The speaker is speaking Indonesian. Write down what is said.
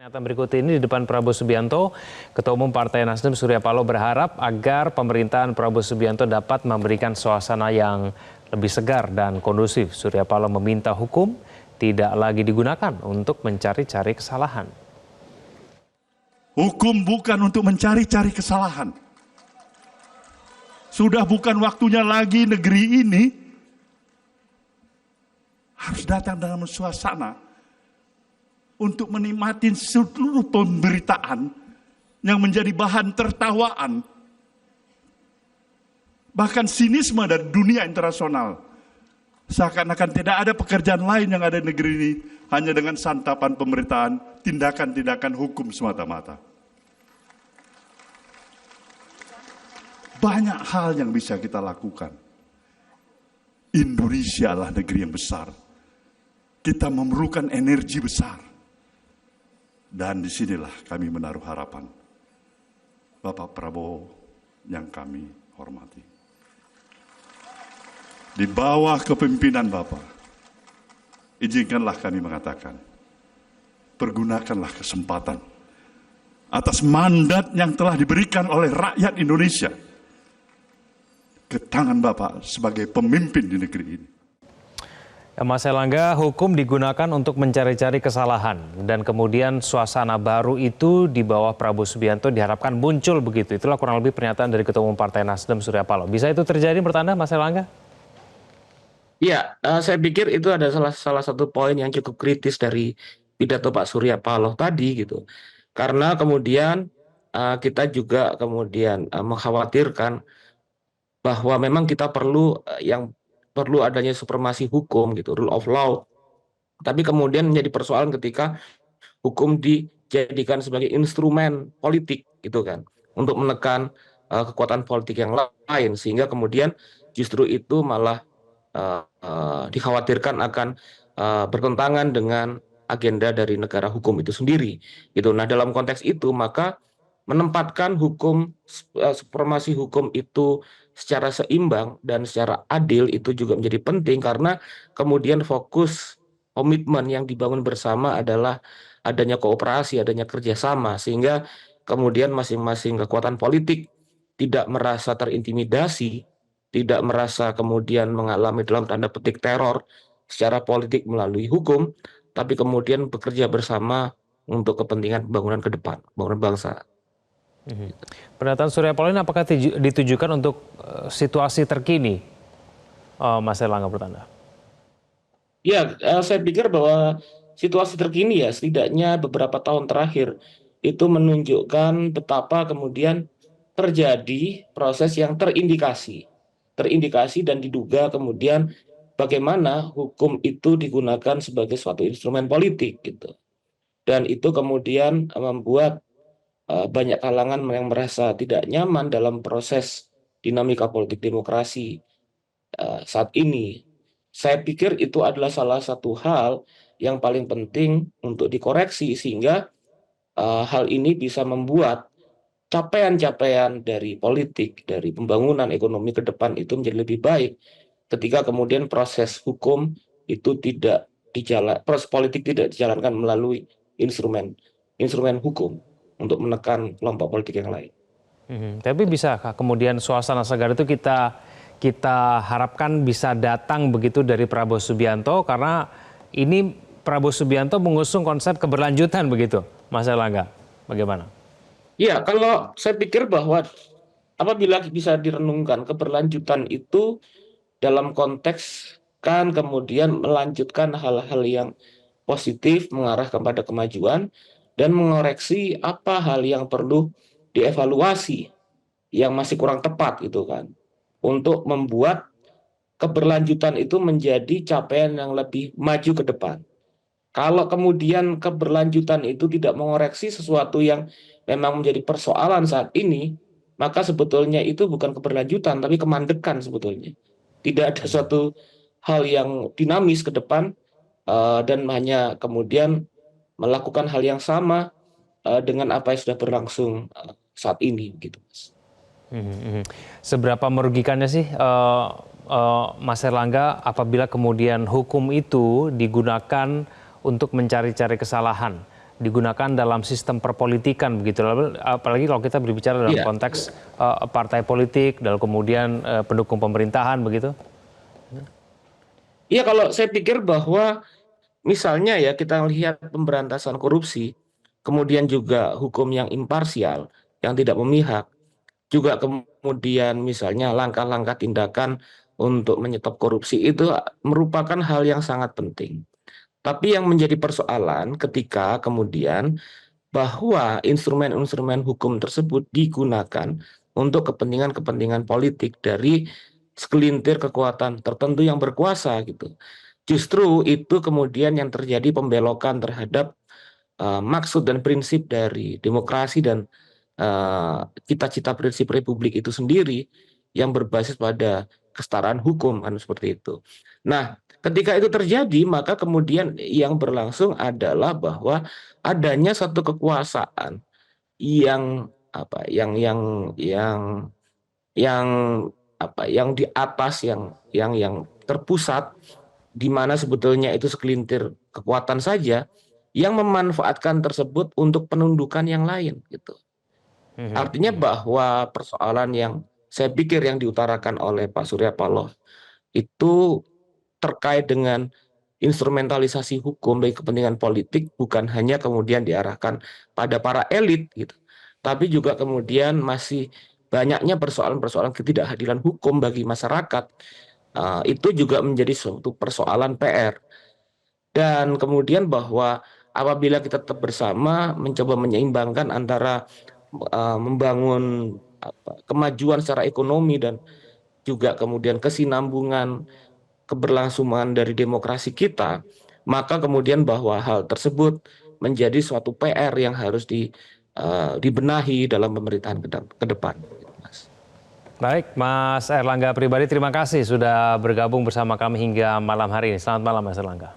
Pernyataan berikut ini di depan Prabowo Subianto, Ketua Umum Partai Nasdem Surya Paloh berharap agar pemerintahan Prabowo Subianto dapat memberikan suasana yang lebih segar dan kondusif. Surya Paloh meminta hukum tidak lagi digunakan untuk mencari-cari kesalahan. Hukum bukan untuk mencari-cari kesalahan. Sudah bukan waktunya lagi negeri ini harus datang dalam suasana untuk menikmati seluruh pemberitaan yang menjadi bahan tertawaan, bahkan sinisme dari dunia internasional. Seakan-akan tidak ada pekerjaan lain yang ada di negeri ini, hanya dengan santapan pemberitaan, tindakan-tindakan hukum semata-mata. Banyak hal yang bisa kita lakukan. Indonesia adalah negeri yang besar. Kita memerlukan energi besar. Dan disinilah kami menaruh harapan. Bapak Prabowo yang kami hormati. Di bawah kepemimpinan Bapak, izinkanlah kami mengatakan, pergunakanlah kesempatan atas mandat yang telah diberikan oleh rakyat Indonesia ke tangan Bapak sebagai pemimpin di negeri ini. Mas Erlangga, hukum digunakan untuk mencari-cari kesalahan dan kemudian suasana baru itu di bawah Prabowo Subianto diharapkan muncul begitu. Itulah kurang lebih pernyataan dari Ketua Umum Partai Nasdem Surya Paloh. Bisa itu terjadi menurut Anda, Mas Erlangga? Ya, saya pikir itu ada salah satu poin yang cukup kritis dari pidato Pak Surya Paloh tadi gitu. Karena kemudian kita juga kemudian mengkhawatirkan bahwa memang kita perlu adanya supremasi hukum gitu, rule of law. Tapi kemudian menjadi persoalan ketika hukum dijadikan sebagai instrumen politik gitu kan, untuk menekan kekuatan politik yang lain, sehingga kemudian justru itu malah dikhawatirkan akan bertentangan dengan agenda dari negara hukum itu sendiri gitu. Nah, dalam konteks itu maka menempatkan hukum supremasi hukum itu secara seimbang dan secara adil itu juga menjadi penting, karena kemudian fokus komitmen yang dibangun bersama adalah adanya kooperasi, adanya kerjasama, sehingga kemudian masing-masing kekuatan politik tidak merasa terintimidasi, tidak merasa kemudian mengalami dalam tanda petik teror secara politik melalui hukum, tapi kemudian bekerja bersama untuk kepentingan pembangunan ke depan, pembangunan bangsa. Pernyataan Surya Paloh ini apakah ditujukan untuk situasi terkini, Mas Erlangga, menurut Anda? Ya, saya pikir bahwa situasi terkini ya setidaknya beberapa tahun terakhir itu menunjukkan betapa kemudian terjadi proses yang terindikasi dan diduga kemudian bagaimana hukum itu digunakan sebagai suatu instrumen politik gitu. Dan itu kemudian membuat banyak kalangan yang merasa tidak nyaman dalam proses dinamika politik demokrasi saat ini. Saya pikir itu adalah salah satu hal yang paling penting untuk dikoreksi, sehingga hal ini bisa membuat capaian-capaian dari politik, dari pembangunan ekonomi ke depan itu menjadi lebih baik ketika kemudian proses hukum itu proses politik tidak dijalankan melalui instrumen hukum untuk menekan kelompok politik yang lain. Tapi bisakah kemudian suasana segar itu kita harapkan bisa datang begitu dari Prabowo Subianto, karena ini Prabowo Subianto mengusung konsep keberlanjutan begitu, Mas Erlangga, bagaimana? Ya, kalau saya pikir bahwa apabila bisa direnungkan keberlanjutan itu dalam konteks kan kemudian melanjutkan hal-hal yang positif mengarah kepada kemajuan dan mengoreksi apa hal yang perlu dievaluasi yang masih kurang tepat gitu kan, untuk membuat keberlanjutan itu menjadi capaian yang lebih maju ke depan. Kalau kemudian keberlanjutan itu tidak mengoreksi sesuatu yang memang menjadi persoalan saat ini, maka sebetulnya itu bukan keberlanjutan tapi kemandekan sebetulnya. Tidak ada suatu hal yang dinamis ke depan dan hanya kemudian melakukan hal yang sama dengan apa yang sudah berlangsung saat ini, gitu, Mas. Seberapa merugikannya sih, Mas Erlangga, apabila kemudian hukum itu digunakan untuk mencari-cari kesalahan digunakan dalam sistem perpolitikan begitu. Apalagi kalau kita berbicara dalam Iya. konteks partai politik, dalam kemudian pendukung pemerintahan begitu. Iya, kalau saya pikir bahwa misalnya ya kita lihat pemberantasan korupsi, kemudian juga hukum yang imparsial, yang tidak memihak, juga kemudian misalnya langkah-langkah tindakan untuk menyetop korupsi itu merupakan hal yang sangat penting. Tapi yang menjadi persoalan ketika kemudian bahwa instrumen-instrumen hukum tersebut digunakan untuk kepentingan-kepentingan politik dari segelintir kekuatan tertentu yang berkuasa gitu. Justru itu kemudian yang terjadi pembelokan terhadap maksud dan prinsip dari demokrasi dan cita-cita prinsip republik itu sendiri yang berbasis pada kesetaraan hukum kan seperti itu. Nah, ketika itu terjadi maka kemudian yang berlangsung adalah bahwa adanya satu kekuasaan yang apa yang yang di atas yang terpusat di mana sebetulnya itu segelintir kekuatan saja yang memanfaatkan tersebut untuk penundukan yang lain gitu. Artinya bahwa persoalan yang saya pikir yang diutarakan oleh Pak Surya Paloh itu terkait dengan instrumentalisasi hukum bagi kepentingan politik bukan hanya kemudian diarahkan pada para elit gitu, tapi juga kemudian masih banyaknya persoalan-persoalan ketidakadilan hukum bagi masyarakat. Itu juga menjadi suatu persoalan PR. Dan kemudian bahwa apabila kita tetap bersama mencoba menyeimbangkan antara membangun kemajuan secara ekonomi dan juga kemudian kesinambungan keberlangsungan dari demokrasi kita, maka kemudian bahwa hal tersebut menjadi suatu PR yang harus dibenahi dalam pemerintahan ke depan. Baik, Mas Erlangga pribadi terima kasih sudah bergabung bersama kami hingga malam hari ini. Selamat malam Mas Erlangga.